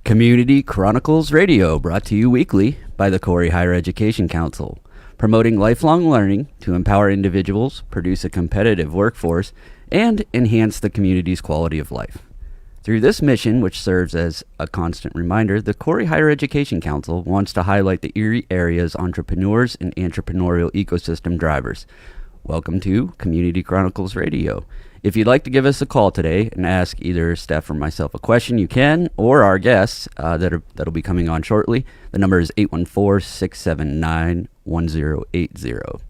Community Chronicles Radio, brought to you weekly by the Corey Higher Education Council, promoting lifelong learning to empower individuals, produce a competitive workforce, and enhance the community's quality of life. Through this mission, which serves as a constant reminder, the Corey Higher Education Council wants to highlight the Erie area's entrepreneurs and entrepreneurial ecosystem drivers. Welcome to Community Chronicles Radio. If you'd like to give us a call today and ask either Steph or myself a question, you can, or our guests that'll be coming on shortly. The number is 814-679-1080.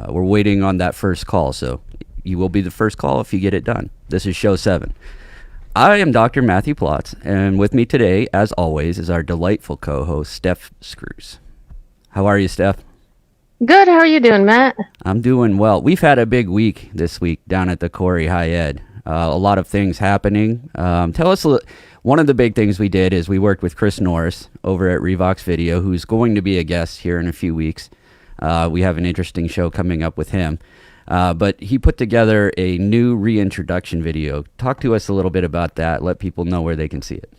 We're waiting on that first call, so you will be the first call if you get it done. This is show 7. I am Dr. Matthew Plotz, and with me today, as always, is our delightful co-host, Steph Screws. How are you, Steph? Good. How are you doing, Matt? I'm doing well. We've had a big week this week down at the Corey High Ed. A lot of things happening. Tell us, one of the big things we did is we worked with Chris Norris over at Revox Video, who's going to be a guest here in a few weeks. We have an interesting show coming up with him. But he put together a new reintroduction video. Talk to us a little bit about that. Let people know where they can see it.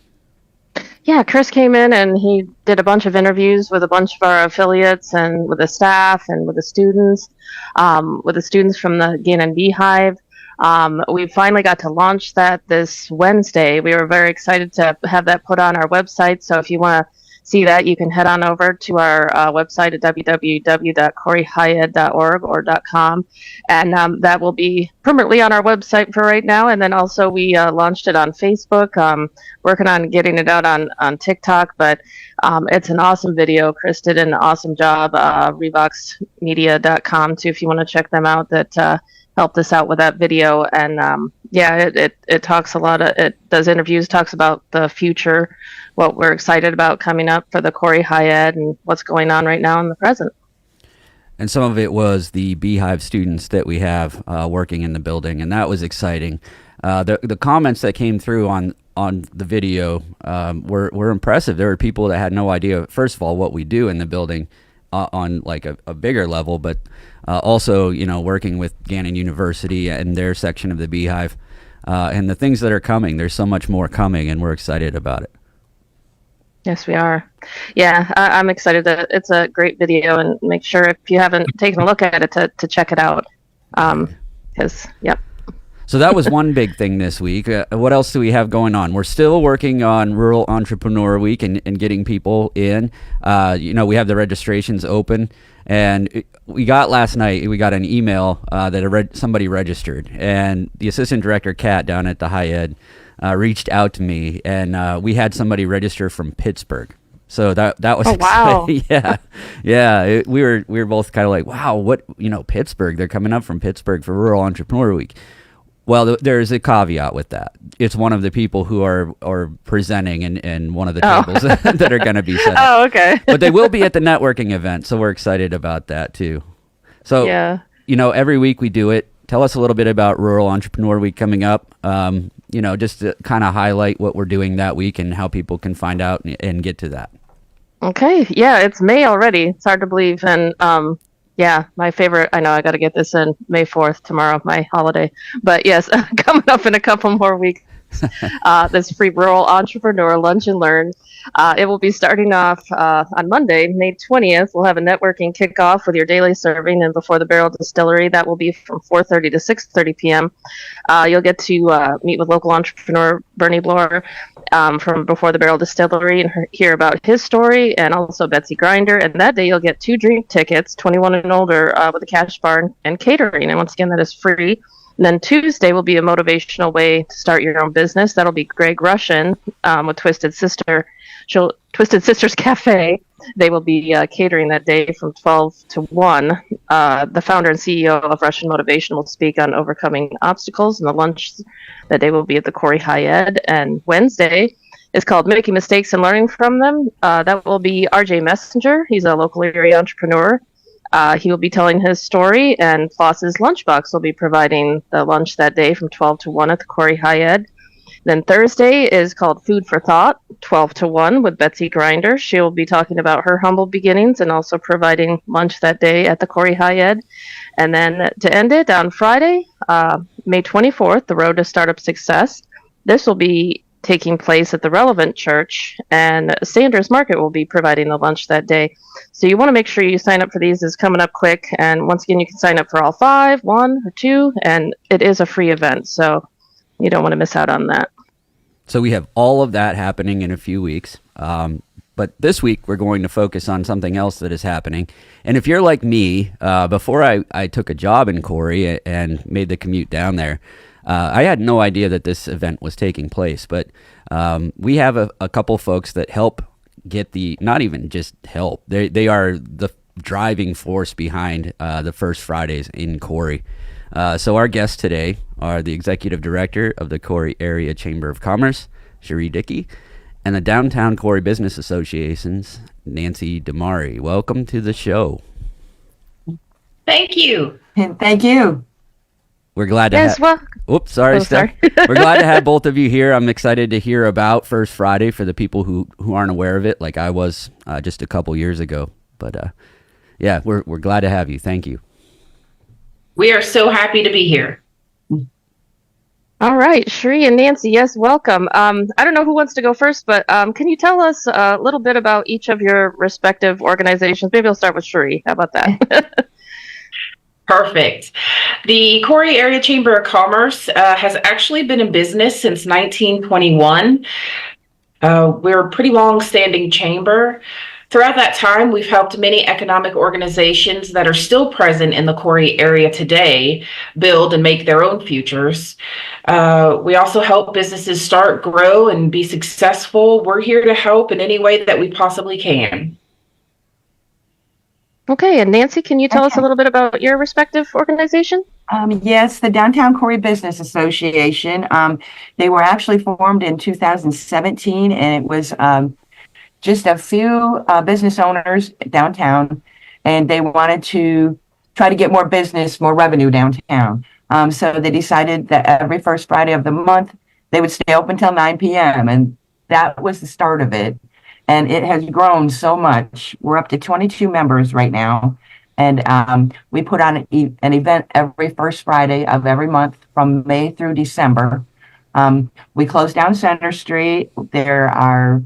Yeah, Chris came in and he did a bunch of interviews with a bunch of our affiliates and with the staff and with the students from the Gannon Beehive. We finally got to launch that this Wednesday. We were very excited to have that put on our website. So if you want to see that, you can head on over to our website at www.coreyhighed.org or .com, and that will be permanently on our website for right now. And then also we launched it on Facebook, working on getting it out on TikTok, but it's an awesome video. Chris did an awesome job. Revoxmedia.com too, if you want to check them out, that helped us out with that video. And it talks a lot. It does interviews, talks about the future, what we're excited about coming up for the Corey High Ed and what's going on right now in the present. And some of it was the Beehive students that we have working in the building, and that was exciting. The comments that came through on the video were impressive. There were people that had no idea, first of all, what we do in the building on like a bigger level, but also, working with Gannon University and their section of the Beehive, and the things that are coming. There's so much more coming, and we're excited about it. Yes, we are. Yeah, I'm excited that it's a great video, and make sure if you haven't taken a look at it to check it out. Yep. So that was one big thing this week. What else do we have going on? We're still working on Rural Entrepreneur Week and getting people in. We have the registrations open, and we got last night, we got an email that somebody registered, and the assistant director, Kat, down at the High Ed, reached out to me, and we had somebody register from Pittsburgh. So that was exciting. Wow. Yeah. We were both kind of like, wow, what, Pittsburgh, they're coming up from Pittsburgh for Rural Entrepreneur Week. Well, there's a caveat with that. It's one of the people who are presenting in one of the tables that are going to be set up. Oh, okay. But they will be at the networking event, so we're excited about that too. So, yeah. Every week we do it. Tell us a little bit about Rural Entrepreneur Week coming up, just to kind of highlight what we're doing that week and how people can find out and get to that. Okay. Yeah, it's May already. It's hard to believe. And my favorite, I know I got to get this in May 4th, tomorrow, my holiday. But yes, coming up in a couple more weeks, this free Rural Entrepreneur Lunch and Learn. It will be starting off on Monday, May 20th. We'll have a networking kickoff with your daily serving and Before the Barrel Distillery. That will be from 4:30 to 6:30 p.m. You'll get to meet with local entrepreneur Bernie Bloor from Before the Barrel Distillery and hear about his story, and also Betsy Grinder. And that day you'll get 2 drink tickets, 21 and older, with a cash bar and catering. And once again, that is free. And then Tuesday will be a motivational way to start your own business. That'll be Greg Russian with Twisted Sisters Cafe. They will be catering that day from 12 to 1. The founder and CEO of Russian Motivation will speak on overcoming obstacles, and the lunch that day will be at the Corey High Ed. And Wednesday is called Making Mistakes and Learning from Them. That will be RJ Messenger. He's a local area entrepreneur. He will be telling his story, and Floss's Lunchbox will be providing the lunch that day from 12 to 1 at the Corey High Ed. Then Thursday is called Food for Thought, 12 to 1 with Betsy Grinder. She will be talking about her humble beginnings and also providing lunch that day at the Corey High Ed. And then to end it on Friday, May 24th, The Road to Startup Success. This will be taking place at the relevant church, and Sanders Market will be providing the lunch that day. So you want to make sure you sign up for these. It's coming up quick, and once again, you can sign up for all 5, 1, or 2, and it is a free event, so you don't want to miss out on that. So we have all of that happening in a few weeks. But this week, we're going to focus on something else that is happening. And if you're like me, before I took a job in Corey and made the commute down there, I had no idea that this event was taking place. But we have a couple folks that help get not even just help, they are the driving force behind the First Fridays in Corey. So our guests today are the Executive Director of the Corey Area Chamber of Commerce, Cherie Dickey, and the Downtown Corey Business Association's Nancy Damari. Welcome to the show. Thank you. Thank you. We're glad to Yes, well. Oops, sorry, Steph. We're glad to have both of you here. I'm excited to hear about First Friday for the people who aren't aware of it, like I was just a couple years ago. But yeah, we're glad to have you. Thank you. We are so happy to be here. All right, Cherie and Nancy, yes, welcome. I don't know who wants to go first, but can you tell us a little bit about each of your respective organizations? Maybe I'll start with Cherie. How about that? Perfect. The Corey Area Chamber of Commerce has actually been in business since 1921. We're a pretty long-standing chamber. Throughout that time, we've helped many economic organizations that are still present in the Corey area today build and make their own futures. We also help businesses start, grow, and be successful. We're here to help in any way that we possibly can. Okay, and Nancy, can you tell us a little bit about your respective organization? Yes, the Downtown Corey Business Association. They were actually formed in 2017, and it was just a few business owners downtown, and they wanted to try to get more business, more revenue downtown. So they decided that every first Friday of the month, they would stay open till 9 p.m. And that was the start of it. And it has grown so much. We're up to 22 members right now. And we put on an event every first Friday of every month from May through December. We close down Center Street. There are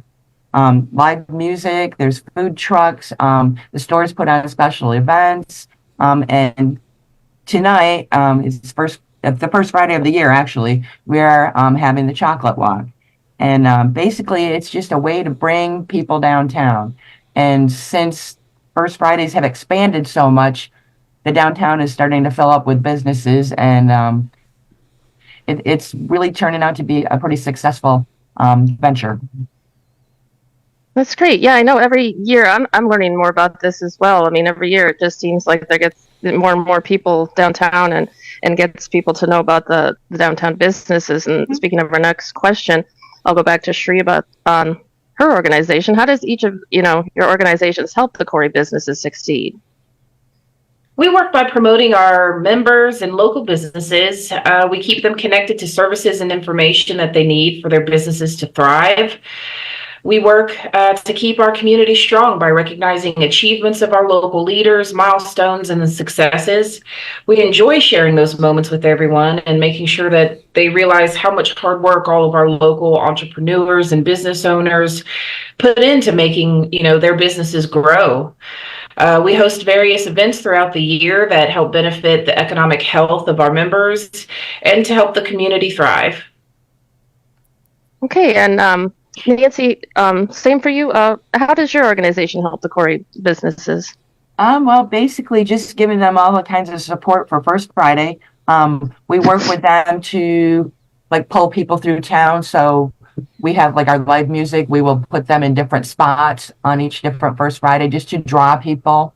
live music, there's food trucks, the stores put on special events, and tonight is the first Friday of the year, actually. We are having the chocolate walk. And basically, it's just a way to bring people downtown. And since First Fridays have expanded so much, the downtown is starting to fill up with businesses, and it's really turning out to be a pretty successful venture. That's great. Yeah, I know every year I'm learning more about this as well. I mean, every year it just seems like there gets more and more people downtown and gets people to know about the downtown businesses. And speaking of our next question, I'll go back to Cherie about her organization. How does each of your organizations help the Corey businesses succeed? We work by promoting our members and local businesses. We keep them connected to services and information that they need for their businesses to thrive. We work to keep our community strong by recognizing achievements of our local leaders, milestones, and the successes. We enjoy sharing those moments with everyone and making sure that they realize how much hard work all of our local entrepreneurs and business owners put into making, their businesses grow. We host various events throughout the year that help benefit the economic health of our members and to help the community thrive. Okay, and Nancy, same for you. How does your organization help the Corey businesses? Well, basically just giving them all the kinds of support for First Friday. We work with them to pull people through town. So we have our live music. We will put them in different spots on each different First Friday just to draw people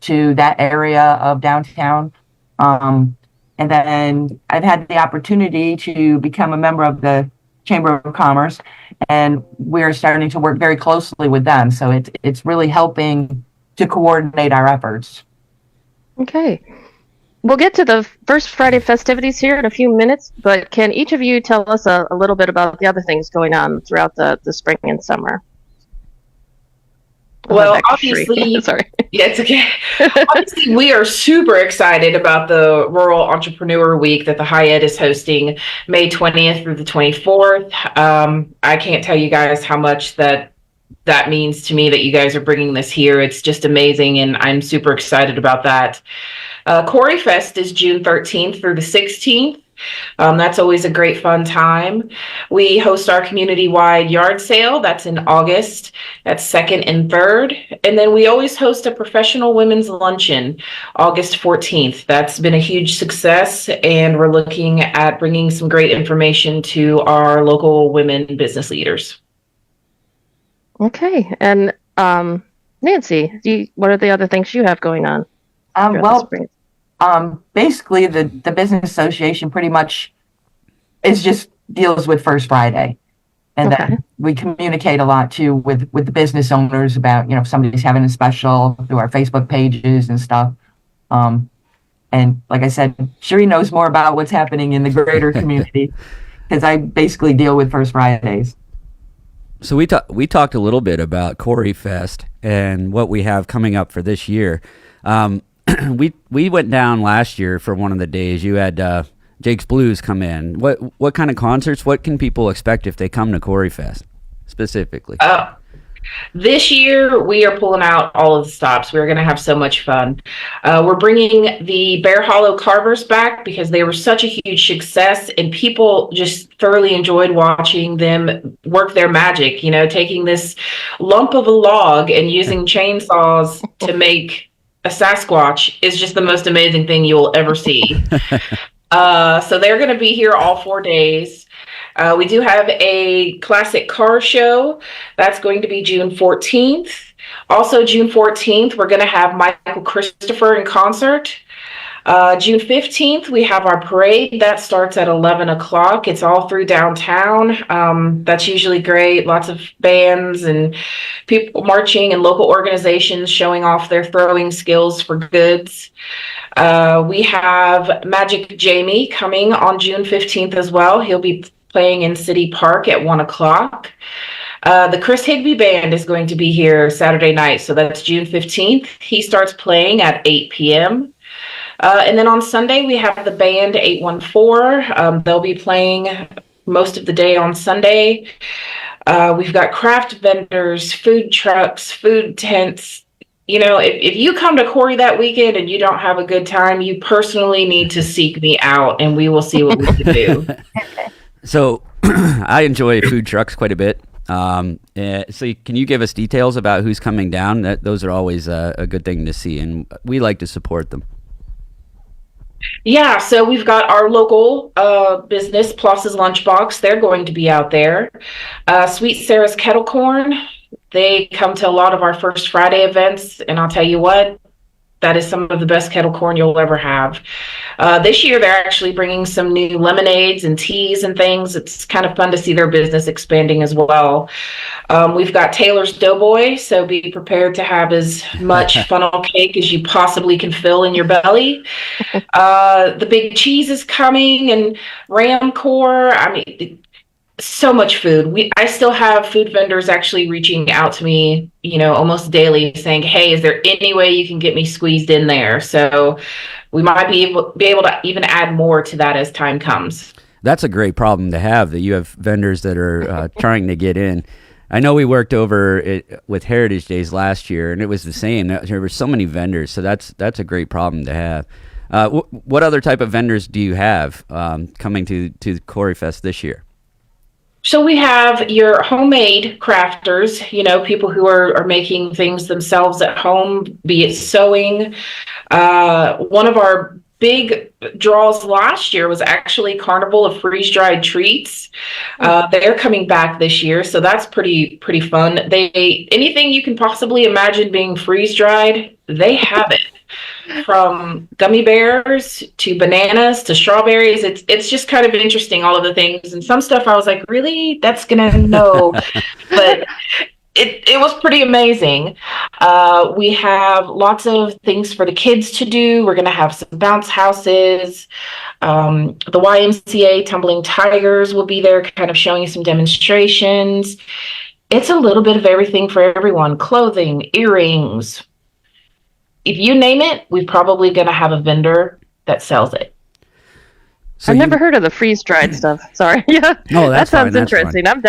to that area of downtown. And then I've had the opportunity to become a member of the Chamber of Commerce, and we're starting to work very closely with them. So it's really helping to coordinate our efforts. Okay. We'll get to the First Friday festivities here in a few minutes, but can each of you tell us a little bit about the other things going on throughout the spring and summer? Well, Free. obviously, Sorry. yeah, it's okay. Obviously, we are super excited about the Rural Entrepreneur Week that the High Ed is hosting May 20th through the 24th. I can't tell you guys how much that means to me that you guys are bringing this here. It's just amazing, and I'm super excited about that. Corey Fest is June 13th through the 16th. That's always a great fun time. We host our community-wide yard sale. That's in August. That's 2nd and 3rd. And then we always host a professional women's luncheon, August 14th. That's been a huge success, and we're looking at bringing some great information to our local women business leaders. Okay. And Nancy, what are the other things you have going on? Basically the business association pretty much is just deals with First Friday. And then we communicate a lot too with the business owners about, if somebody's having a special through our Facebook pages and stuff. And like I said, Sheree knows more about what's happening in the greater community because I basically deal with First Fridays. So we talked a little bit about Corey Fest and what we have coming up for this year. We went down last year for one of the days. You had Jake's Blues come in. What kind of concerts? What can people expect if they come to Corey Fest specifically? This year, we are pulling out all of the stops. We're going to have so much fun. We're bringing the Bear Hollow Carvers back because they were such a huge success, and people just thoroughly enjoyed watching them work their magic, taking this lump of a log and using chainsaws to make a Sasquatch is just the most amazing thing you will ever see. So they're going to be here all 4 days. We do have a classic car show. That's going to be June 14th. Also, June 14th, we're going to have Michael Christopher in concert. June 15th, we have our parade. That starts at 11 o'clock. It's all through downtown. That's usually great. Lots of bands and people marching and local organizations showing off their throwing skills for goods. We have Magic Jamie coming on June 15th as well. He'll be playing in City Park at 1 o'clock. The Chris Higby Band is going to be here Saturday night, so that's June 15th. He starts playing at 8 p.m. And then on Sunday, we have the band 814. They'll be playing most of the day on Sunday. We've got craft vendors, food trucks, food tents. If you come to Corey that weekend and you don't have a good time, you personally need to seek me out, and we will see what we can do. So I enjoy food trucks quite a bit. So can you give us details about who's coming down? Those are always a good thing to see, and we like to support them. Yeah, so we've got our local business, Plus's Lunchbox. They're going to be out there. Sweet Sarah's Kettle Corn. They come to a lot of our First Friday events, and I'll tell you what, that is some of the best kettle corn you'll ever have. This year, they're actually bringing some new lemonades and teas and things. It's kind of fun to see their business expanding as well. We've got Taylor's Doughboy, so be prepared to have as much funnel cake as you possibly can fill in your belly. The Big Cheese is coming, and Ramcore. I mean, so much food. I still have food vendors actually reaching out to me, almost daily saying, hey, is there any way you can get me squeezed in there? So we might be able to even add more to that as time comes. That's a great problem to have, that you have vendors that are trying to get in. I know we worked over it with Heritage Days last year, and it was the same. There were so many vendors, so that's a great problem to have. What other type of vendors do you have coming to Corey Fest this year? So we have your homemade crafters, people who are making things themselves at home, be it sewing. One of our big draws last year was actually Carnival of Freeze-Dried Treats. They're coming back this year, so that's pretty fun. Anything you can possibly imagine being freeze-dried, they have it. From gummy bears to bananas to strawberries. It's just kind of interesting, all of the things. And some stuff I was like, really? That's gonna no. But it was pretty amazing. We have lots of things for the kids to do. We're gonna have some bounce houses. The YMCA Tumbling Tigers will be there kind of showing you some demonstrations. It's a little bit of everything for everyone. Clothing, earrings. If you name it, we're probably going to have a vendor that sells it. So I've never heard of the freeze dried stuff. Sorry. Yeah. No, That that's sounds fine, that's interesting. I'm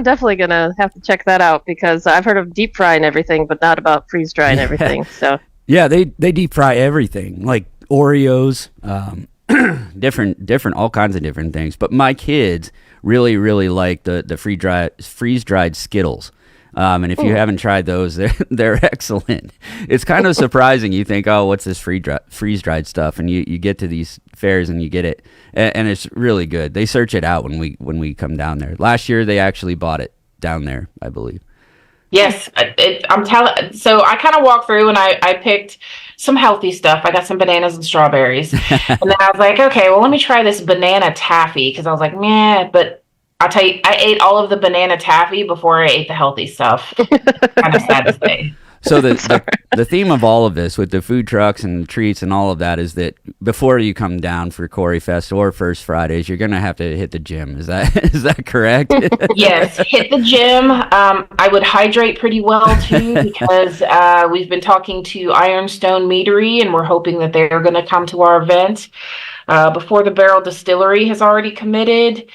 definitely gonna have to check that out because I've heard of deep frying everything, but not about freeze drying everything. So Yeah, they deep fry everything, like Oreos, different all kinds of different things. But my kids really like the freeze dried Skittles. And if you haven't tried those, they're excellent. It's kind of surprising. You think, oh, what's this freeze dried stuff? And you get to these fairs and you get it, and it's really good. They search it out when we come down there. Last year they actually bought it down there, I believe. Yes, I'm telling. So I kind of walked through and I picked some healthy stuff. I got some bananas and strawberries, and then I was like, okay, well, let me try this banana taffy because I was like, meh. But I'll tell you, I ate all of the banana taffy before I ate the healthy stuff. Kind of sad to say. So the theme of all of this with the food trucks and the treats and all of that is that before you come down for Corey Fest or First Fridays, you're gonna have to hit the gym. Is that correct? Yes, hit the gym. I would hydrate pretty well too because we've been talking to Ironstone Meadery and we're hoping that they're going to come to our event. Before the Barrel Distillery has already committed.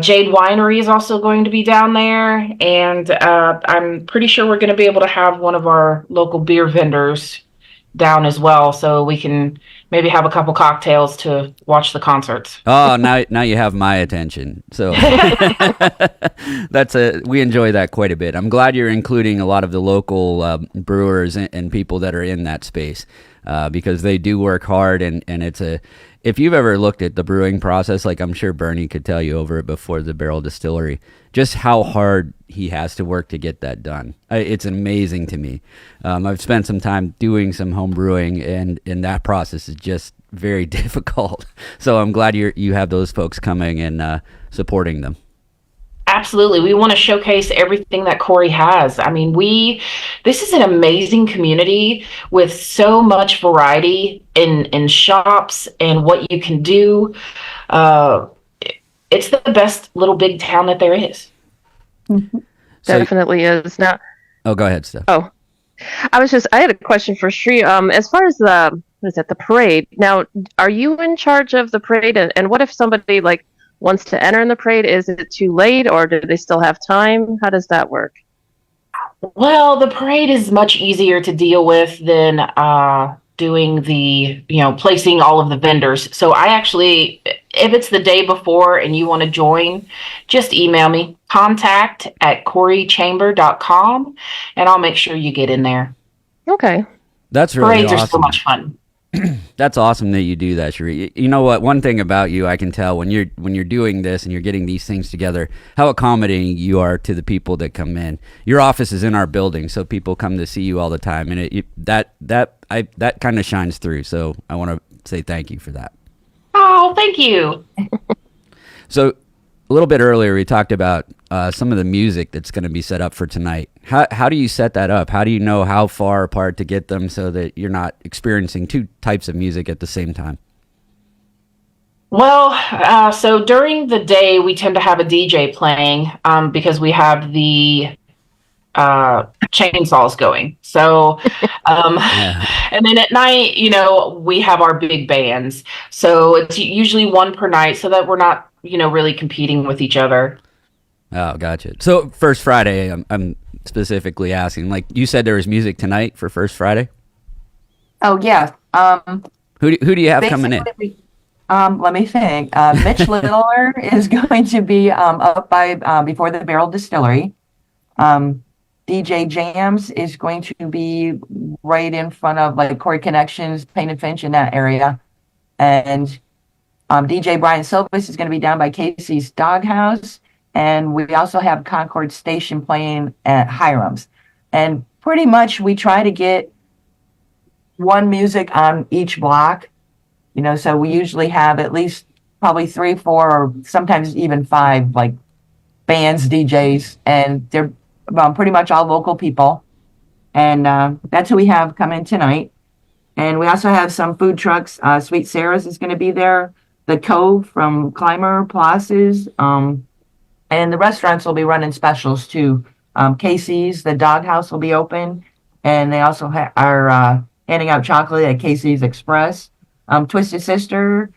Jade Winery is also going to be down there, and I'm pretty sure we're going to be able to have one of our local beer vendors down as well, so we can maybe have a couple cocktails to watch the concerts. Oh, now you have my attention. So we enjoy that quite a bit. I'm glad you're including a lot of the local brewers and people that are in that space because they do work hard, and it's if you've ever looked at the brewing process, like I'm sure Bernie could tell you over it before the Barrel Distillery, just how hard he has to work to get that done. It's amazing to me. I've spent some time doing some home brewing, and that process is just very difficult. So I'm glad you have those folks coming and supporting them. Absolutely. We want to showcase everything that Corey has. I mean, this is an amazing community with so much variety in shops and what you can do. It's the best little big town that there is. Mm-hmm. Definitely is. Now, oh, go ahead, Steph. Oh, I had a question for Sri. As far as the parade, now, are you in charge of the parade? And what if somebody wants to enter in the parade? Is it too late or do they still have time? How does that work? Well, the parade is much easier to deal with than doing the, placing all of the vendors. So I actually, if it's the day before and you want to join, just email me, contact@coreychamber.com, and I'll make sure you get in there. Okay. That's really Parades awesome. are so much fun. That's awesome that you do that, Sheree. You know what? One thing about you, I can tell when you're doing this and you're getting these things together, how accommodating you are to the people that come in. Your office is in our building, so people come to see you all the time, and that kind of shines through. So I want to say thank you for that. Oh, thank you. So a little bit earlier, we talked about some of the music that's going to be set up for tonight. How do you set that up? How do you know how far apart to get them so that you're not experiencing two types of music at the same time? Well, so during the day, we tend to have a DJ playing because we have the chainsaws going. So, and then at night, we have our big bands. So it's usually one per night so that we're not, really competing with each other. Oh, gotcha. So First Friday, I'm specifically asking, like you said, there was music tonight for First Friday. Oh yeah. Who do you have coming in? Let me think. Mitch Littler is going to be up by before the Barrel Distillery. DJ Jams is going to be right in front of Corey Connections, Pain and Finch in that area, and DJ Brian Silvis is going to be down by Casey's Doghouse. And we also have Concord Station playing at Hiram's. And pretty much we try to get one music on each block, so we usually have at least probably 3, 4, or sometimes even 5, bands, DJs, and they're pretty much all local people. And that's who we have coming tonight. And we also have some food trucks. Sweet Sarah's is going to be there. The Cove from Clymer, Palaces, and the restaurants will be running specials too Casey's, the doghouse will be open, and they also are handing out chocolate at Casey's Express. Twisted Sister,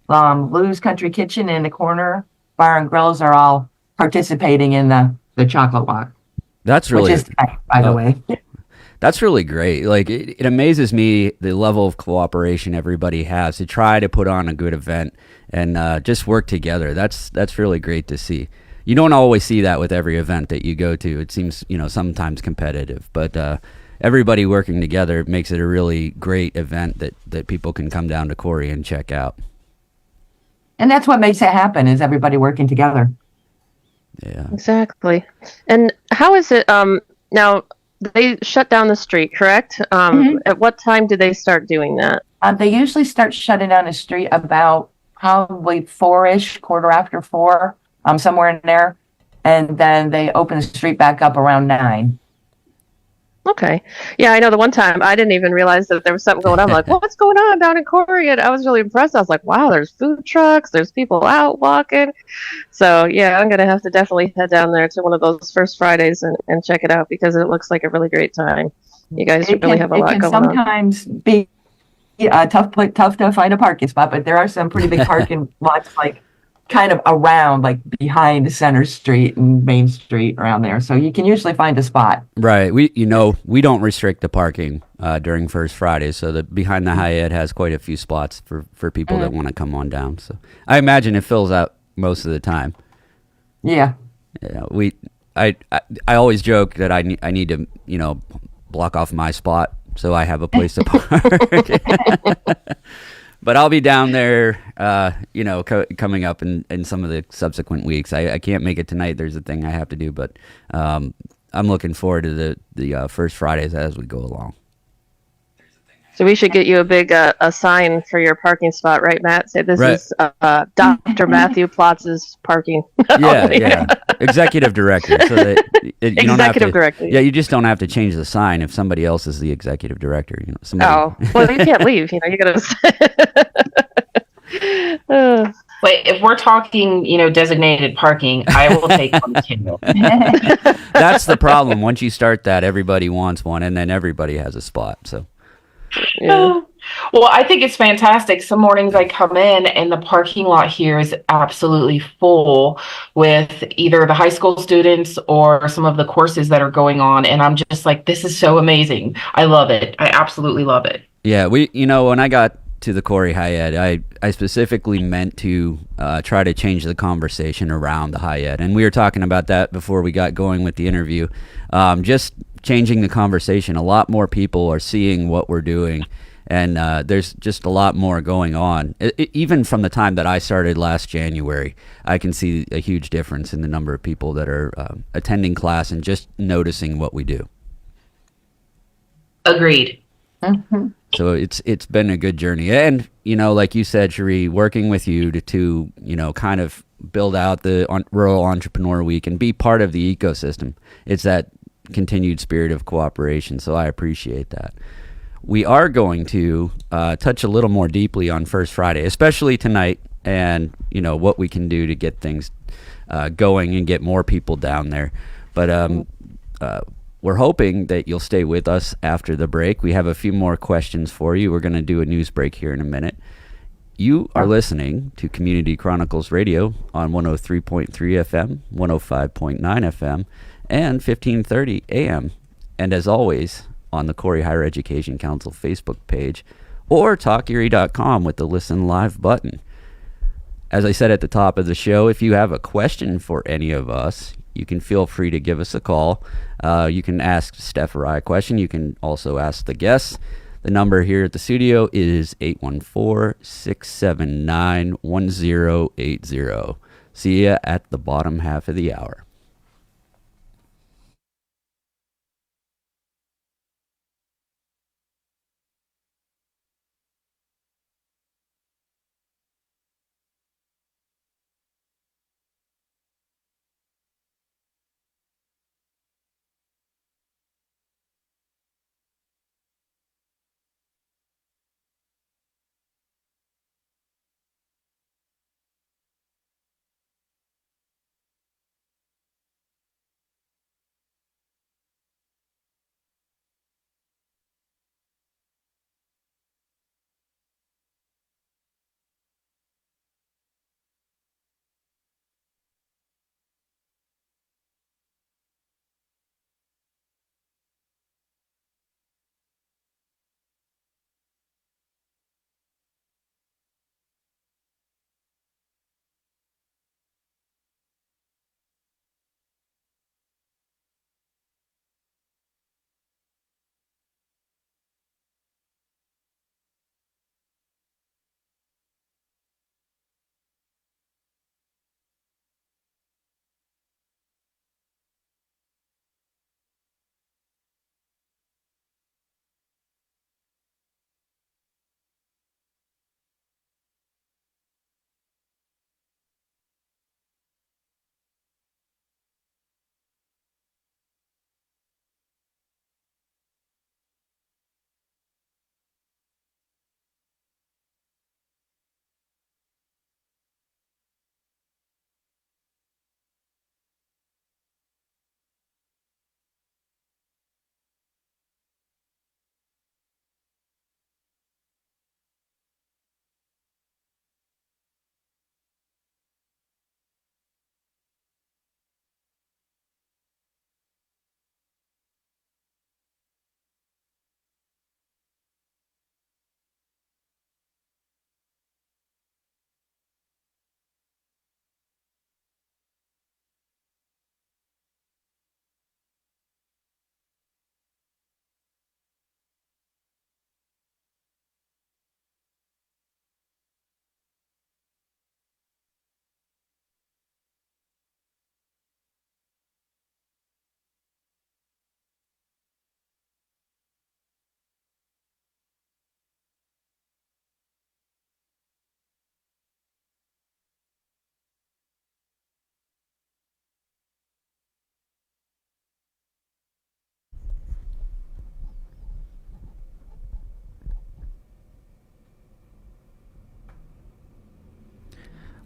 Lou's Country Kitchen in the corner, Bar and Grills are all participating in the chocolate walk, That's which really is tonight, by the way. That's really great. Like it amazes me the level of cooperation everybody has to try to put on a good event and just work together. That's really great to see. You don't always see that with every event that you go to. It seems sometimes competitive, but everybody working together makes it a really great event that people can come down to Corey and check out. And that's what makes it happen, is everybody working together. Yeah. Exactly. And how is it now they shut down the street, correct? At what time did they start doing that? They usually start shutting down the street about probably 4-ish, quarter after 4, somewhere in there. And then they open the street back up around 9. Okay. Yeah, I know the one time I didn't even realize that there was something going on. I'm like, what's going on down in Corey? And I was really impressed. I was like, wow, there's food trucks, there's people out walking. So yeah, I'm gonna have to definitely head down there to one of those first Fridays and check it out because it looks like a really great time. You guys really have a lot going on. It can sometimes be tough to find a parking spot, but there are some pretty big parking lots, like kind of around, like behind Center Street and Main Street around there. So you can usually find a spot. Right. We don't restrict the parking during First Friday, so the behind the Hyatt has quite a few spots for people that want to come on down. So I imagine it fills out most of the time. Yeah. Yeah. I always joke that I need to block off my spot so I have a place to park. But I'll be down there, coming up in some of the subsequent weeks. I can't make it tonight. There's a thing I have to do, but I'm looking forward to the First Fridays as we go along. So we should get you a big a sign for your parking spot, right, Matt? Say this is Dr. Matthew Plotz's parking. Yeah. Executive director. So that you don't have to, director. Yeah, you just don't have to change the sign if somebody else is the executive director. Somebody. Oh, well, you can't leave. You gotta. Wait, if we're talking, designated parking, I will take one too. That's the problem. Once you start that, everybody wants one, and then everybody has a spot. So. Yeah. Well, I think it's fantastic. Some mornings I come in and the parking lot here is absolutely full with either the high school students or some of the courses that are going on. And I'm just like, this is so amazing. I love it. I absolutely love it. Yeah, when I got to the Corey Hyatt, I specifically meant to try to change the conversation around the Hyatt. And we were talking about that before we got going with the interview. Just changing the conversation. A lot more people are seeing what we're doing, and there's just a lot more going on. Even from the time that I started last January, I can see a huge difference in the number of people that are attending class and just noticing what we do. Agreed. Mm-hmm. So it's been a good journey, and like you said, Cherie, working with you to kind of build out the Rural Entrepreneur Week and be part of the ecosystem. It's that continued spirit of cooperation, so I appreciate that. We are going to touch a little more deeply on First Friday, especially tonight, and what we can do to get things going and get more people down there. But we're hoping that you'll stay with us after the break. We have a few more questions for you. We're going to do a news break here in a minute. You are listening to Community Chronicles Radio on 103.3 FM, 105.9 FM, and 1530 AM. And as always, on the Corey Higher Education Council Facebook page or talkerie.com with the Listen Live button. As I said at the top of the show, if you have a question for any of us, you can feel free to give us a call. You can ask Steph or I a question. You can also ask the guests. The number here at the studio is 814-679-1080. See ya at the bottom half of the hour.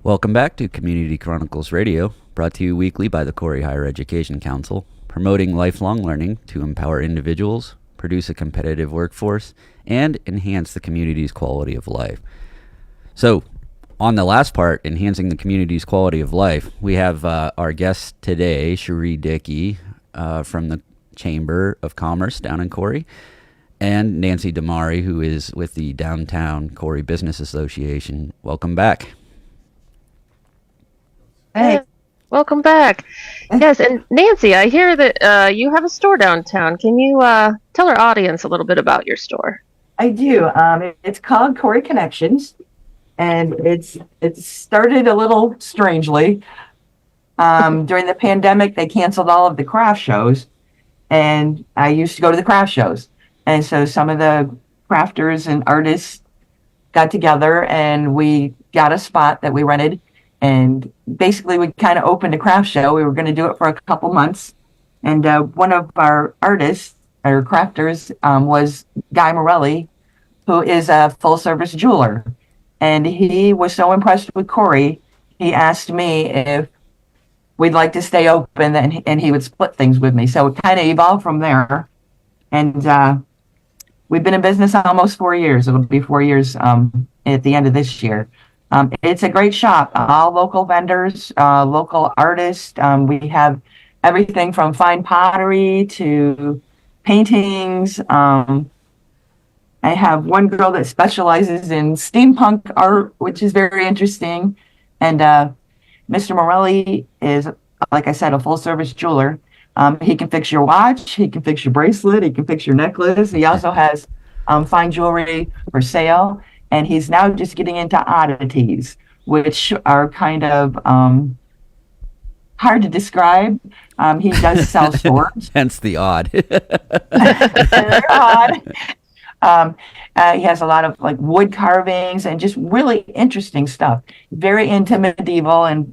Welcome back to Community Chronicles Radio, brought to you weekly by the Corey Higher Education Council, promoting lifelong learning to empower individuals, produce a competitive workforce, and enhance the community's quality of life. So, on the last part, enhancing the community's quality of life, we have our guest today, Cherie Dickey, from the Chamber of Commerce down in Corey, and Nancy Damari, who is with the Downtown Corey Business Association. Welcome back. Hey, Welcome back. Yes, and Nancy, I hear that you have a store downtown. Can you tell our audience a little bit about your store? I do. It's called Corey Connections, and it started a little strangely. During the pandemic, they canceled all of the craft shows, and I used to go to the craft shows. And so some of the crafters and artists got together, and we got a spot that we rented. And basically, we kind of opened a craft show. We were going to do it for a couple months. And one of our artists, or crafters, was Guy Morelli, who is a full-service jeweler. And he was so impressed with Corey, he asked me if we'd like to stay open, and he would split things with me. So it kind of evolved from there. And we've been in business almost 4 years. It'll be 4 years at the end of this year. It's a great shop. All local vendors, local artists. We have everything from fine pottery to paintings. I have one girl that specializes in steampunk art, which is very interesting. And Mr. Morelli is, like I said, a full-service jeweler. He can fix your watch. He can fix your bracelet. He can fix your necklace. He also has fine jewelry for sale. And he's now just getting into oddities, which are kind of hard to describe. He does sell swords. Hence the odd. They're odd. He has a lot of like wood carvings and just really interesting stuff. Very into medieval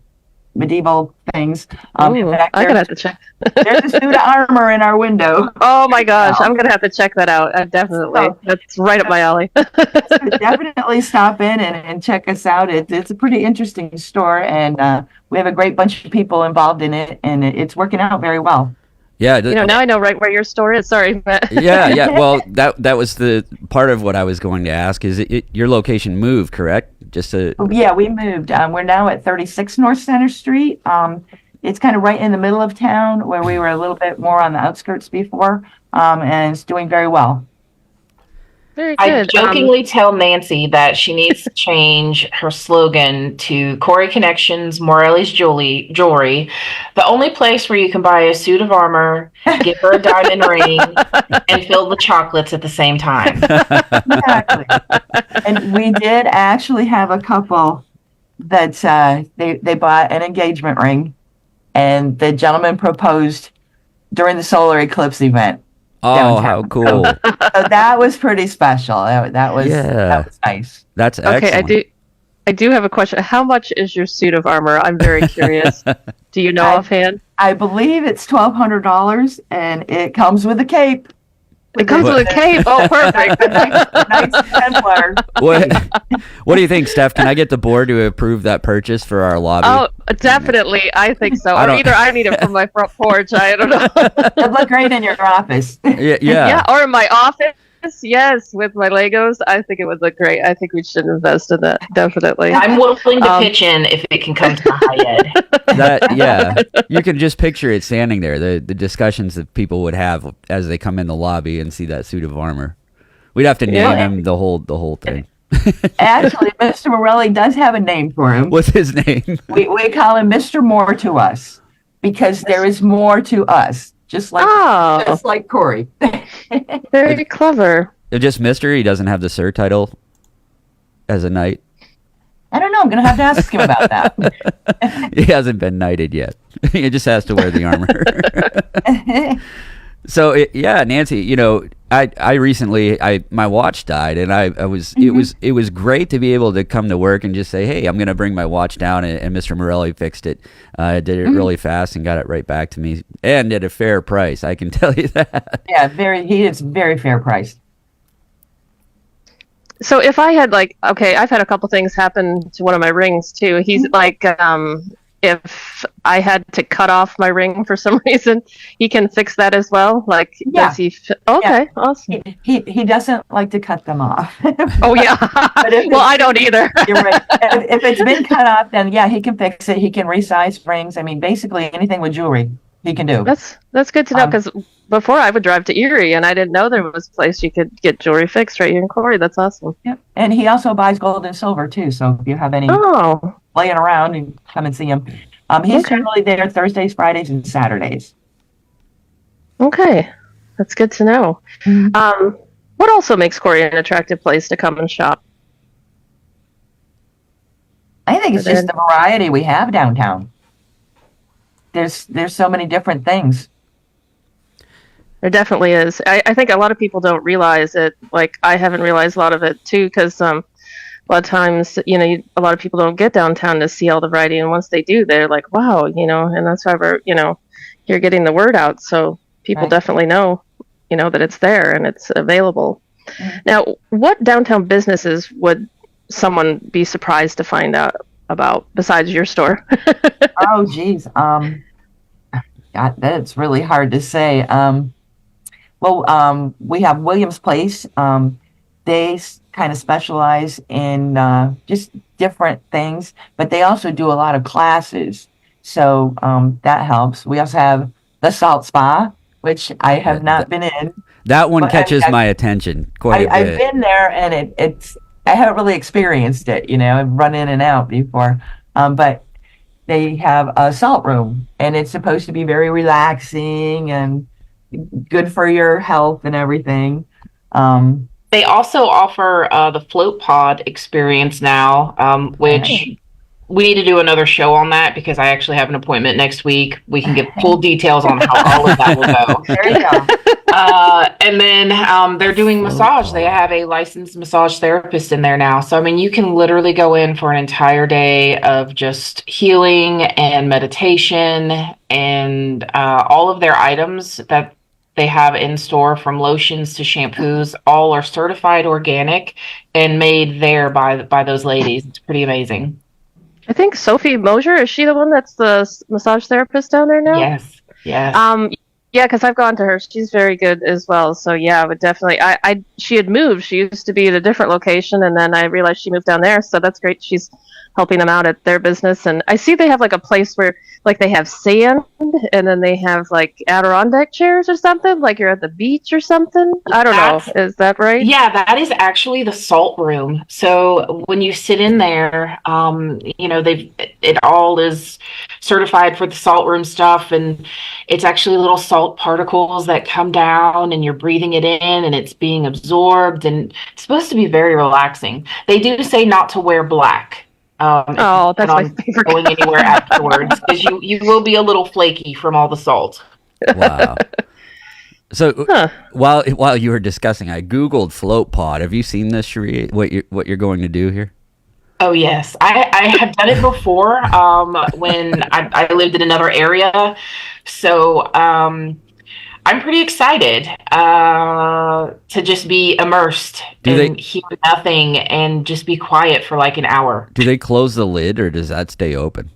things. In fact, I'm gonna have to check. there's a suit of armor in our window. Oh my gosh, I'm gonna have to check that out. Definitely, that's right up my alley. Definitely stop in and check us out. It's a pretty interesting store, and we have a great bunch of people involved in it, and it's working out very well. Yeah, Now I know right where your store is. Sorry, Matt. yeah. Well, that was the part of what I was going to ask. Is your location moved, correct? Yeah, we moved. We're now at 36 North Center Street. It's kind of right in the middle of town, where we were a little bit more on the outskirts before, and it's doing very well. Very I good. jokingly tell Nancy that she needs to change her slogan to Corey Connections, Morelli's Jewelry, the only place where you can buy a suit of armor, give her a diamond ring, and fill the chocolates at the same time. Exactly. And we did actually have a couple that they bought an engagement ring, and the gentleman proposed during the solar eclipse event. Oh, Downtown. how cool! So that was pretty special. That was nice. That's excellent. Okay, I do have a question. How much is your suit of armor? I'm very curious. Do you know offhand? I believe it's $1,200, and it comes with a cape. It comes with a cape. Oh, perfect. Nice Templar. What do you think, Steph? Can I get the board to approve that purchase for our lobby? Oh, definitely. I think so. Or either I need it for my front porch. I don't know. It'd look great in your office. Yeah. Or in my office. Yes, with my Legos. I think it would look great. I think we should invest in that. Definitely. I'm willing to pitch in if it can come to the high end. You can just picture it standing there. The discussions that people would have as they come in the lobby and see that suit of armor. We'd have to name him the whole thing. Actually, Mr. Morelli does have a name for him. What's his name? We call him Mr. More to Us, because there is more to us. Just like Corey. Very clever. Just Mr. He doesn't have the sir title as a knight. I don't know. I'm going to have to ask him about that. He hasn't been knighted yet. He just has to wear the armor. So Nancy, I recently my watch died, and I was it was great to be able to come to work and just say, hey, I'm gonna bring my watch down, and Mr. Morelli fixed it. Did it really fast and got it right back to me, and at a fair price. I can tell you that. Yeah, he is very fair priced. So if I had like, okay, I've had a couple things happen to one of my rings too. He's like, if I had to cut off my ring for some reason, he can fix that as well. Like, Yeah. does he? Okay, awesome. He doesn't like to cut them off. Oh yeah. But Well, I don't either. you're right. If it's been cut off, then yeah, he can fix it. He can resize rings. I mean, basically anything with jewelry he can do. That's good to know, because before I would drive to Erie and I didn't know there was a place you could get jewelry fixed right here in Corey. That's awesome. Yep. And he also buys gold and silver too. So if you have any Oh, laying around, and come and see him. He's Okay. generally there Thursdays, Fridays, and Saturdays. okay. That's good to know. Mhm. What also makes Corey an attractive place to come and shop? I think it's just the variety we have downtown. There's so many different things. There definitely is. I think a lot of people don't realize it. Like, I haven't realized a lot of it too, because a lot of times, a lot of people don't get downtown to see all the variety, and once they do, they're like, wow, and that's why you're getting the word out, so people Right. definitely know, that it's there and it's available. Mhm. Now, what downtown businesses would someone be surprised to find out about besides your store? Oh, geez. God, that's really hard to say. We have Williams Place. They kind of specialize in just different things, but they also do a lot of classes. So that helps. We also have the Salt Spa, which I have not been in. That one Well, catches I- my attention quite a I've bit. been there, and I haven't really experienced it. I've run in and out before. But they have a salt room, and it's supposed to be very relaxing and good for your health and everything. They also offer the float pod experience now, which we need to do another show on that, because I actually have an appointment next week. We can get full details on how all of that will go. There you go. And then they're doing massage. They have a licensed massage therapist in there now. So, I mean, you can literally go in for an entire day of just healing and meditation, and all of their items that they have in store, from lotions to shampoos, all are certified organic and made there by those ladies. It's pretty amazing. I think Sophie Mosier, is she the one that's the massage therapist down there now? Yes. Yes. Yeah, because I've gone to her. She's very good as well. So yeah, I would definitely. She had moved. She used to be at a different location, and then I realized she moved down there. So that's great. She's helping them out at their business, and I see they have like a place where like they have sand, and then they have like Adirondack chairs or something. Like you're at the beach or something. I don't know. Is that right? Yeah, that is actually the salt room. So when you sit in there, it all is certified for the salt room stuff, and it's actually little salt particles that come down, and you're breathing it in, and it's being absorbed, and it's supposed to be very relaxing. They do say not to wear black. Oh, that's my favorite. Going anywhere afterwards, because you will be a little flaky from all the salt. Wow. So while you were discussing, I Googled float pod. Have you seen this, Cherie? What you're going to do here? Oh yes, I have done it before when I lived in another area. So I'm pretty excited to just be immersed and hear nothing and just be quiet for like an hour. Do they close the lid, or does that stay open?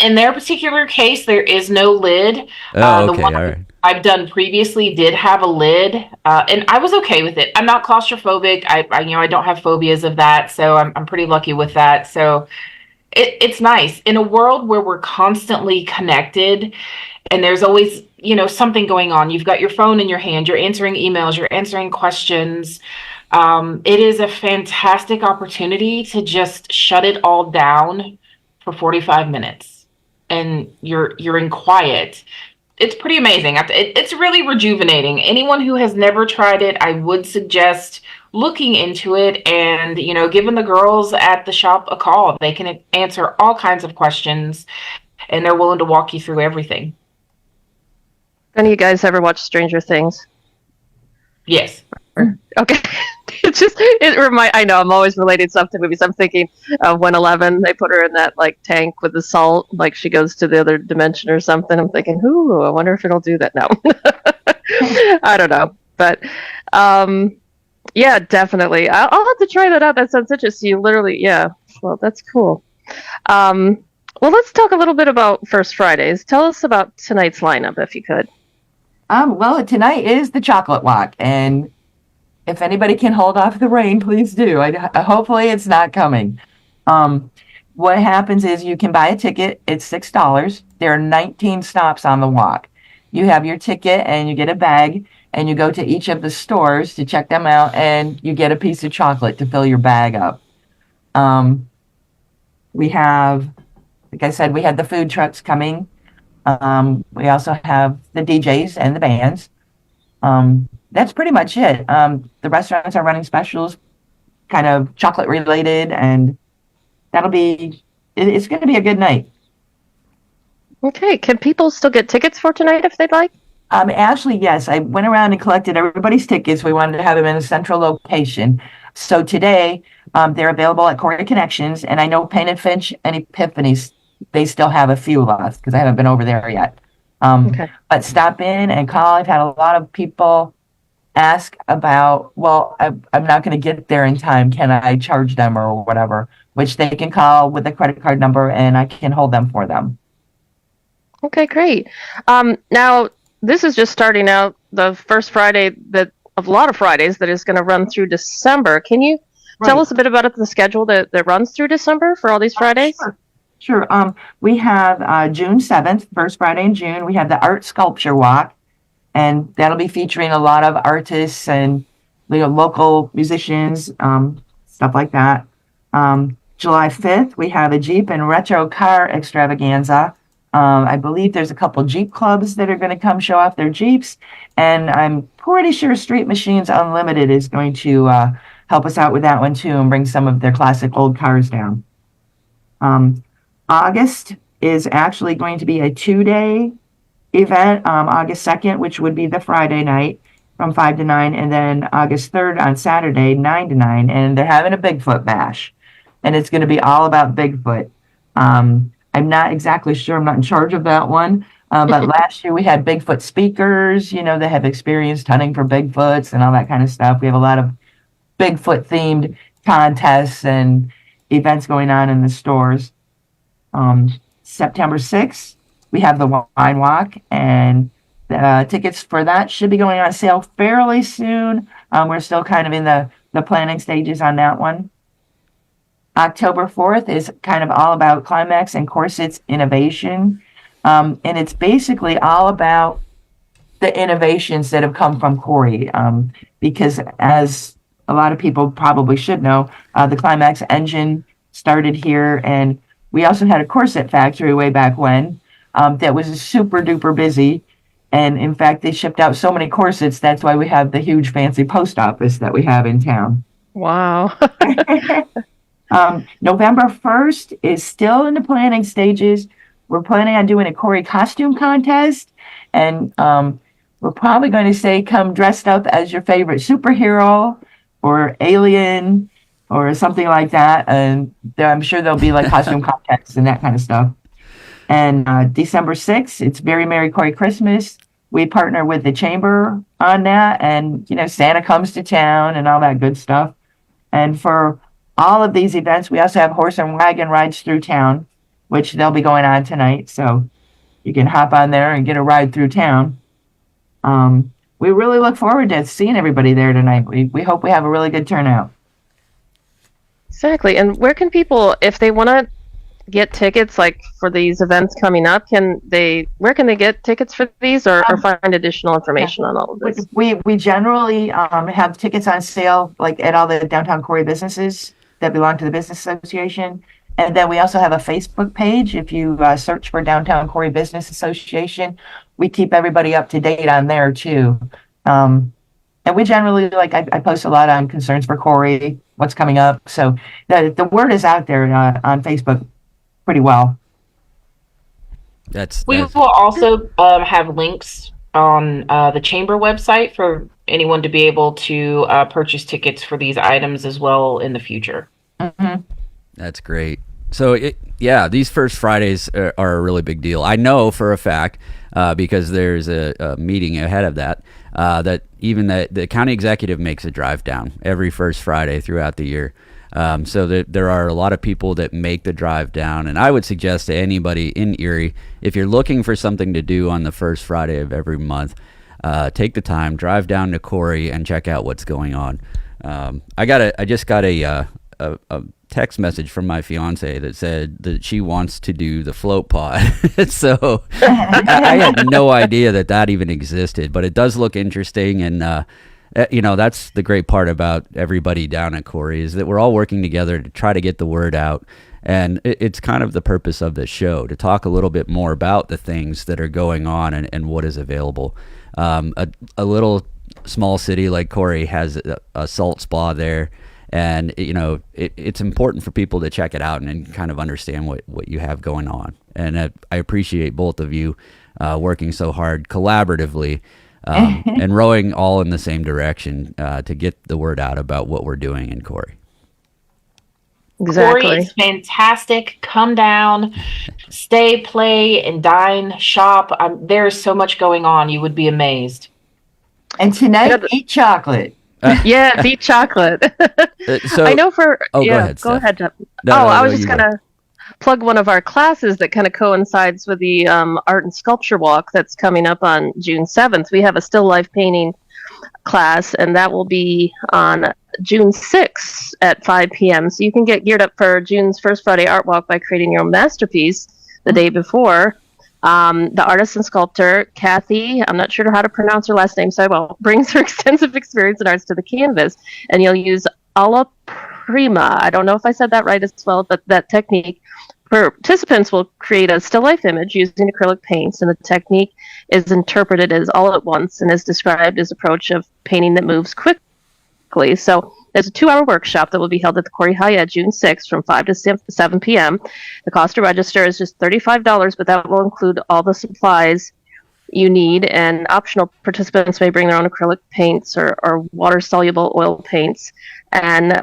In their particular case, there is no lid. Oh, okay, the one all right. I've done previously did have a lid, and I was okay with it. I'm not claustrophobic. I don't have phobias of that, so I'm pretty lucky with that. So it's nice in a world where we're constantly connected, and there's always something going on. You've got your phone in your hand. You're answering emails. You're answering questions. It is a fantastic opportunity to just shut it all down for 45 minutes, and you're in quiet. It's pretty amazing. It's really rejuvenating. Anyone who has never tried it, I would suggest looking into it and, giving the girls at the shop a call. They can answer all kinds of questions, and they're willing to walk you through everything. Any of you guys ever watch Stranger Things? Yes. Okay. I know I'm always relating stuff to movies. I'm thinking of when 11, they put her in that like tank with the salt, like she goes to the other dimension or something. I'm thinking, ooh, I wonder if it'll do that now. I don't know. But Yeah, definitely. I'll have to try that out. That sounds interesting. You literally, yeah. Well, that's cool. Um, well, let's talk a little bit about First Fridays. Tell us about tonight's lineup, if you could. Well, tonight is the chocolate walk, and if anybody can hold off the rain, please do. Hopefully, it's not coming. Um, what happens is you can buy a ticket. It's $6. There are 19 stops on the walk. You have your ticket, and you get a bag, and you go to each of the stores to check them out, and you get a piece of chocolate to fill your bag up. Um, we have, like I said, we had the food trucks coming. We also have the DJs and the bands. That's pretty much it. The restaurants are running specials, kind of chocolate related, and it's going to be a good night. Okay, can people still get tickets for tonight if they'd like? Actually, yes, I went around and collected everybody's tickets. We wanted to have them in a central location. So today, they're available at Corey Connections, and I know Painted Finch and Epiphany's, they still have a few left because I haven't been over there yet. Okay. But stop in and call. I've had a lot of people ask about, well, I'm not going to get there in time. Can I charge them or whatever? Which they can call with a credit card number, and I can hold them for them. Okay, great. Now, this is just starting out the first Friday of a lot of Fridays that is going to run through December. Can you tell us a bit about the schedule that runs through December for all these Fridays? Sure. We have June 7th, first Friday in June. We have the Art Sculpture Walk, and that'll be featuring a lot of artists and local musicians, stuff like that. July 5th, we have a Jeep and Retro Car Extravaganza. I believe there's a couple Jeep clubs that are going to come show off their Jeeps, and I'm pretty sure Street Machines Unlimited is going to help us out with that one too and bring some of their classic old cars down. August is actually going to be a 2-day event, August 2nd, which would be the Friday night from 5 to 9, and then August 3rd on Saturday, 9 to 9, and they're having a Bigfoot bash, and it's going to be all about Bigfoot. I'm not exactly sure. I'm not in charge of that one. But last year we had Bigfoot speakers, that have experienced hunting for Bigfoots and all that kind of stuff. We have a lot of Bigfoot themed contests and events going on in the stores. September 6th, we have the wine walk, and tickets for that should be going on sale fairly soon. We're still kind of in the planning stages on that one. October 4th is kind of all about Climax and Corsets innovation. And it's basically all about the innovations that have come from Corey. Because as a lot of people probably should know, the Climax engine started here. And we also had a corset factory way back when that was super duper busy. And in fact, they shipped out so many corsets. That's why we have the huge fancy post office that we have in town. Wow. November 1st is still in the planning stages. We're planning on doing a Corey costume contest, and we're probably going to say come dressed up as your favorite superhero or alien or something like that. And I'm sure there'll be like costume contests and that kind of stuff. And December 6th, it's Very Merry Corey Christmas. We partner with the Chamber on that, and Santa comes to town and all that good stuff. And for all of these events, we also have horse and wagon rides through town, which they'll be going on tonight. So you can hop on there and get a ride through town. We really look forward to seeing everybody there tonight. We hope we have a really good turnout. Exactly. And where can people, if they want to get tickets like for these events coming up, where can they get tickets for these or find additional information on all of this? We generally have tickets on sale like at all the downtown Corey businesses that belong to the Business Association. And then we also have a Facebook page. If you search for Downtown Corey Business Association, we keep everybody up to date on there too. And we generally, I post a lot on concerns for Corey, what's coming up. So the word is out there on Facebook pretty well. We will also have links on the Chamber website for anyone to be able to purchase tickets for these items as well in the future. Mm-hmm. That's great. So, these first Fridays are a really big deal. I know for a fact because there's a meeting ahead of that that even the county executive makes a drive down every first Friday throughout the year. So there are a lot of people that make the drive down, and I would suggest to anybody in Erie, if you're looking for something to do on the first Friday of every month, take the time, drive down to Corey, and check out what's going on. I just got a text message from my fiance that said that she wants to do the float pod. So I had no idea that even existed, but it does look interesting. And, that's the great part about everybody down at Corey, is that we're all working together to try to get the word out. And it's kind of the purpose of this show, to talk a little bit more about the things that are going on and what is available. A little small city like Corey has a salt spa there. And, it's important for people to check it out and kind of understand what you have going on. And I appreciate both of you working so hard collaboratively and rowing all in the same direction to get the word out about what we're doing in Corey. Exactly. Corey is fantastic. Come down, stay, play, and dine, shop. There's so much going on. You would be amazed. And tonight, eat chocolate. Yeah, beet chocolate. I know for go ahead. Go ahead, Jeff. No, I was just gonna plug one of our classes that kind of coincides with the art and sculpture walk that's coming up on June 7th. We have a still life painting class, and that will be on June 6th at 5 p.m. So you can get geared up for June's first Friday art walk by creating your own masterpiece the day before. The artist and sculptor, Kathy, I'm not sure how to pronounce her last name, so I will, brings her extensive experience in arts to the canvas, and you'll use alla prima. I don't know if I said that right as well, but that technique. Participants will create a still life image using acrylic paints, and the technique is interpreted as all at once and is described as approach of painting that moves quickly. So there's a 2-hour workshop that will be held at the Corey Hyatt June 6th from 5 to 7 p.m. The cost to register is just $35, but that will include all the supplies you need, and optional participants may bring their own acrylic paints or water-soluble oil paints and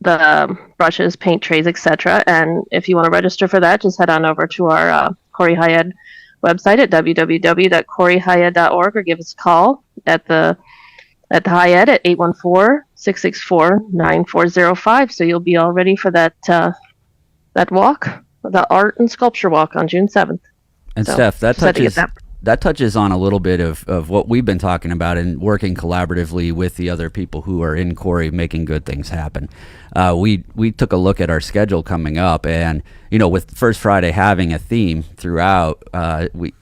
the brushes, paint trays, etc. And if you want to register for that, just head on over to our Corey Hyatt website at www.coreyhyatt.org or give us a call at the Hyatt at 814-664-9405. So you'll be all ready for that walk, the art and sculpture walk on June 7th. And so, Steph, that touches on a little bit of what we've been talking about and working collaboratively with the other people who are in Corey making good things happen. We took a look at our schedule coming up, and with First Friday having a theme throughout, we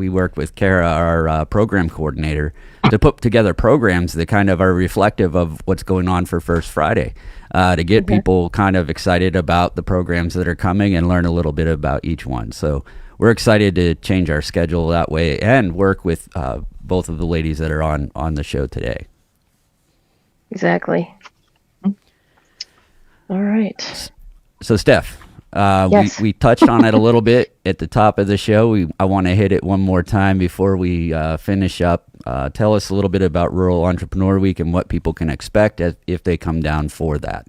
worked with Kara, our program coordinator, to put together programs that kind of are reflective of what's going on for First Friday, to get people kind of excited about the programs that are coming and learn a little bit about each one. So we're excited to change our schedule that way and work with both of the ladies that are on the show today. Exactly. All right. So, Steph, yes. we touched on it a little bit at the top of the show. I want to hit it one more time before we finish up. Tell us a little bit about Rural Entrepreneur Week and what people can expect if they come down for that.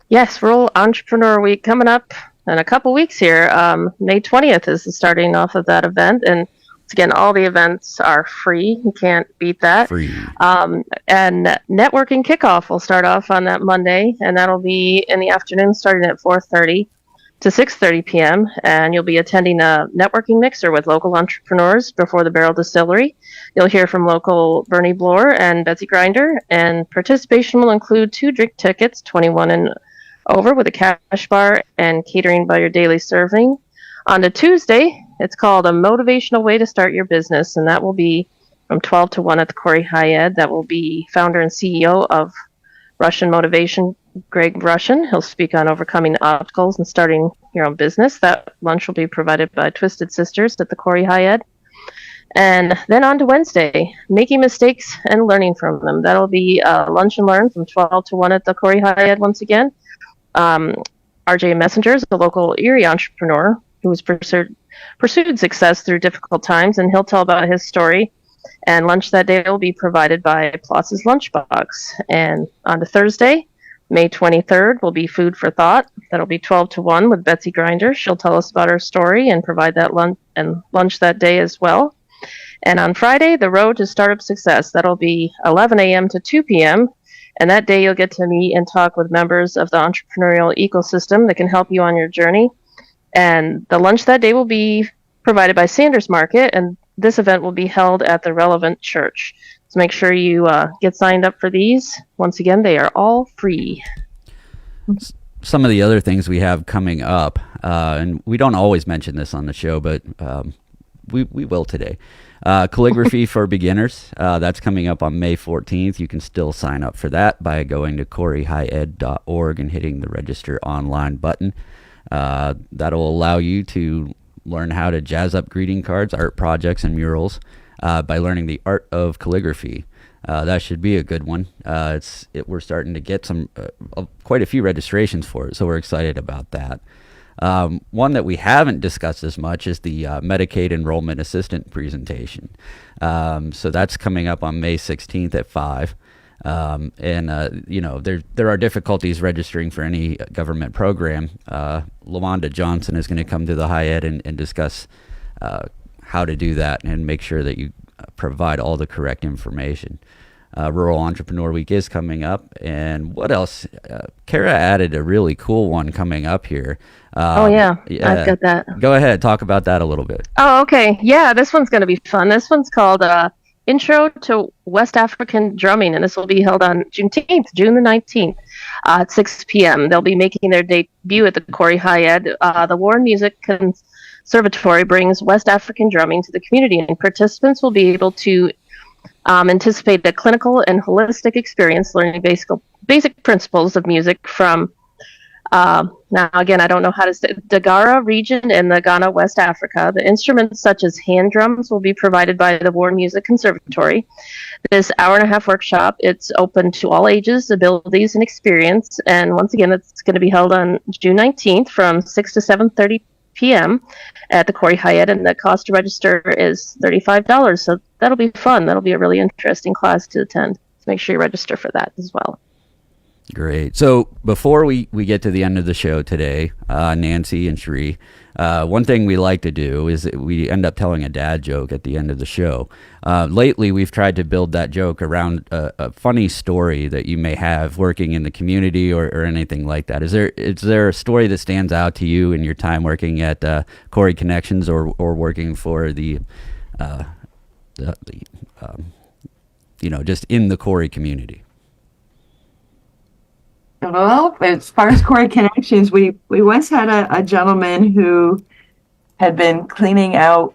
Yes, Rural Entrepreneur Week coming up in a couple weeks here. May 20th is the starting off of that event. And again, all the events are free. You can't beat that. Free. And networking kickoff will start off on that Monday, and that'll be in the afternoon starting at 4:30 to 6:30 p.m. And you'll be attending a networking mixer with local entrepreneurs before the Barrel Distillery. You'll hear from local Bernie Bloor and Betsy Grinder, and participation will include 2 drink tickets, 21 and over, with a cash bar and catering by your daily serving. On to Tuesday, it's called A Motivational Way to Start Your Business, and that will be from 12 to 1 at the Corey Hyatt. That will be founder and CEO of Russian Motivation, Greg Russian. He'll speak on overcoming obstacles and starting your own business. That lunch will be provided by Twisted Sisters at the Corey Hyatt. And then on to Wednesday, making mistakes and learning from them. That'll be lunch and learn from 12 to 1 at the Corey Hyatt once again. RJ Messenger is a local Erie entrepreneur who has pursued success through difficult times, and he'll tell about his story. And lunch that day will be provided by Ploss's Lunchbox. And on to Thursday, May 23rd, will be Food for Thought. That'll be 12 to 1 with Betsy Grinder. She'll tell us about her story and provide that lunch that day as well. And on Friday, the Road to Startup Success. That'll be 11 a.m. to 2 p.m. And that day you'll get to meet and talk with members of the entrepreneurial ecosystem that can help you on your journey. And the lunch that day will be provided by Sanders Market, and this event will be held at the relevant church. So make sure you get signed up for these. Once again, they are all free. Some of the other things we have coming up, and we don't always mention this on the show, but we will today. Calligraphy for beginners. That's coming up on May 14th. You can still sign up for that by going to coreyhighed.org and hitting the register online button. That'll allow you to learn how to jazz up greeting cards, art projects, and murals by learning the art of calligraphy. That should be a good one. We're starting to get quite a few registrations for it, so we're excited about that. One that we haven't discussed as much is the Medicaid Enrollment Assistant presentation. So that's coming up on May 16th at 5. There are difficulties registering for any government program. LaWanda Johnson is going to come to the High Ed and discuss how to do that and make sure that you provide all the correct information. Rural Entrepreneur Week is coming up. And what else? Kara added a really cool one coming up here. Yeah, I've got that. Go ahead, talk about that a little bit. Oh, okay. Yeah, this one's going to be fun. This one's called Intro to West African Drumming, and this will be held on June the 19th at 6 p.m. They'll be making their debut at the Corey High Ed. The Warren Music Conservatory brings West African drumming to the community, and participants will be able to anticipate a clinical and holistic experience learning basic principles of music from now again, I don't know how to say Dagara region in the Ghana, West Africa. The instruments such as hand drums will be provided by the Warren Music Conservatory. This hour-and-a-half workshop, it's open to all ages, abilities, and experience. And once again, it's going to be held on June 19th from 6 to 7:30 p.m. at the Corey High Ed, and the cost to register is $35. So that'll be fun. That'll be a really interesting class to attend. So make sure you register for that as well. Great. So before we get to the end of the show today, Nancy and Sheree, one thing we like to do is that we end up telling a dad joke at the end of the show. Lately, we've tried to build that joke around a funny story that you may have working in the community or anything like that. Is there a story that stands out to you in your time working at Corey Connections or working for just in the Corey community? Well, as far as Corey Connections, we once had a gentleman who had been cleaning out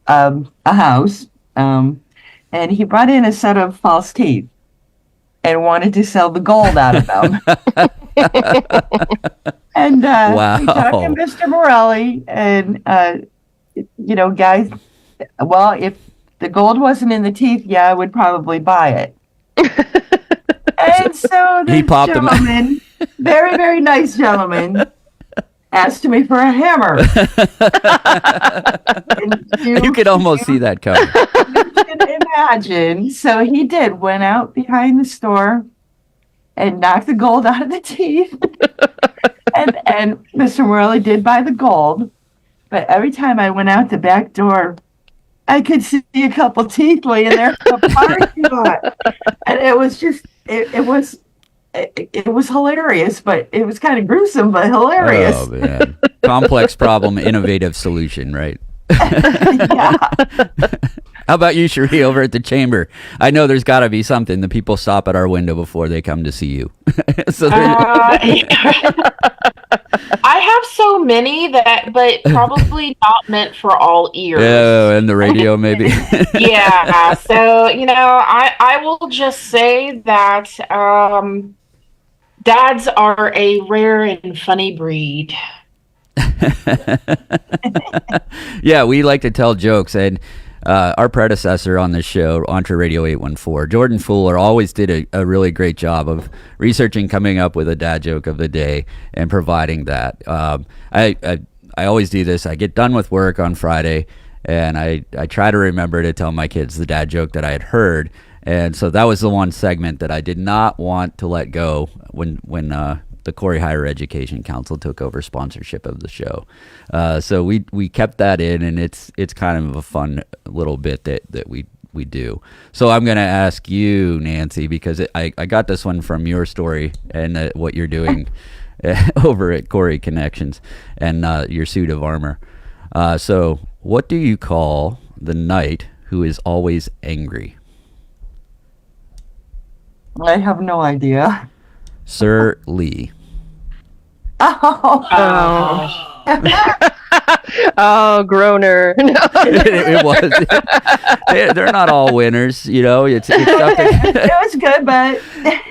a house, and he brought in a set of false teeth and wanted to sell the gold out of them. And wow. We talked to Mr. Morelli, and guys, well, if the gold wasn't in the teeth, yeah, I would probably buy it. And so this gentleman, very, very nice gentleman, asked me for a hammer. You could almost see that coming. You can imagine. So he did, went out behind the store and knocked the gold out of the teeth. and Mr. Morelli did buy the gold. But every time I went out the back door, I could see a couple teeth laying there in the parking lot. And it was just, it was hilarious, but it was kind of gruesome, but hilarious. Oh, man. Complex problem, innovative solution, right? Yeah. How about you, Sheree, over at the chamber? I know there's got to be something. The people stop at our window before they come to see you. I have so many but probably not meant for all ears. Oh, and the radio maybe. Yeah. So, I will just say that dads are a rare and funny breed. Yeah, we like to tell jokes, and our predecessor on this show, Entre Radio 814, Jordan Fuller, always did a really great job of researching, coming up with a dad joke of the day, and providing that. I always do this. I get done with work on Friday, and I try to remember to tell my kids the dad joke that I had heard. And so that was the one segment that I did not want to let go when the Corey Higher Education Council took over sponsorship of the show. So we kept that in, and it's kind of a fun little bit that we do. So I'm going to ask you, Nancy, because I got this one from your story and what you're doing over at Corey Connections and your suit of armor. So what do you call the knight who is always angry? I have no idea. Sir Lee. Oh. Oh, groaner. It was. They're not all winners, you know. It's tough It was good, but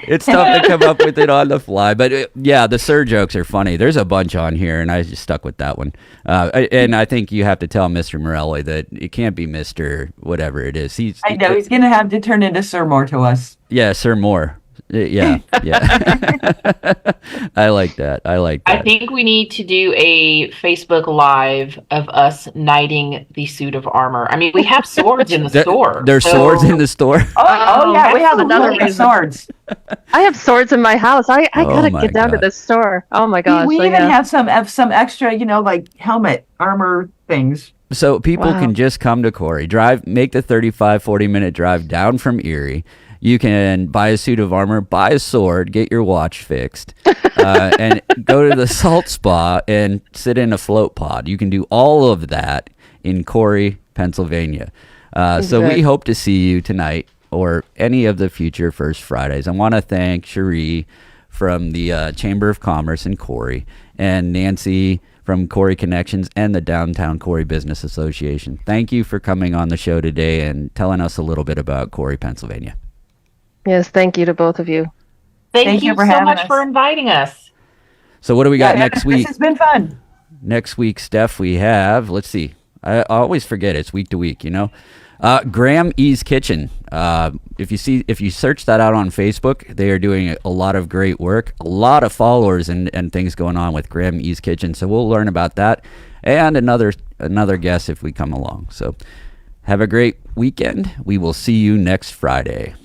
it's tough to come up with it on the fly. But yeah, the Sir jokes are funny. There's a bunch on here, and I just stuck with that one. And I think you have to tell Mr. Morelli that it can't be Mr. whatever it is. I know he's going to have to turn into Sir Moore to us. Yeah, Sir Moore. Yeah. I like that. I think we need to do a Facebook Live of us knighting the suit of armor. I mean, we have swords in the store. There's swords in the store. Oh yeah, we have another absolutely. swords. I have swords in my house. I gotta my get down to God. the store. Oh my gosh. We so even yeah. have some extra, like helmet armor things. So people Wow. can just come to Corey, make the 40-minute drive down from Erie. You can buy a suit of armor, buy a sword, get your watch fixed, and go to the salt spa and sit in a float pod. You can do all of that in Corey, Pennsylvania. So we Exactly. hope to see you tonight or any of the future First Fridays. I want to thank Cherie from the Chamber of Commerce in Corey and Nancy from Corey Connections and the Downtown Corey Business Association. Thank you for coming on the show today and telling us a little bit about Corey, Pennsylvania. Yes, thank you to both of you. Thank you for so having much us. for inviting us. So what do we got next week? This has been fun. Next week, Steph, we have, let's see, I always forget, it's week to week, Graham E's Kitchen. If you search that out on Facebook, they are doing a lot of great work, a lot of followers and things going on with Graham E's Kitchen. So we'll learn about that and another guest if we come along. So have a great weekend. We will see you next Friday.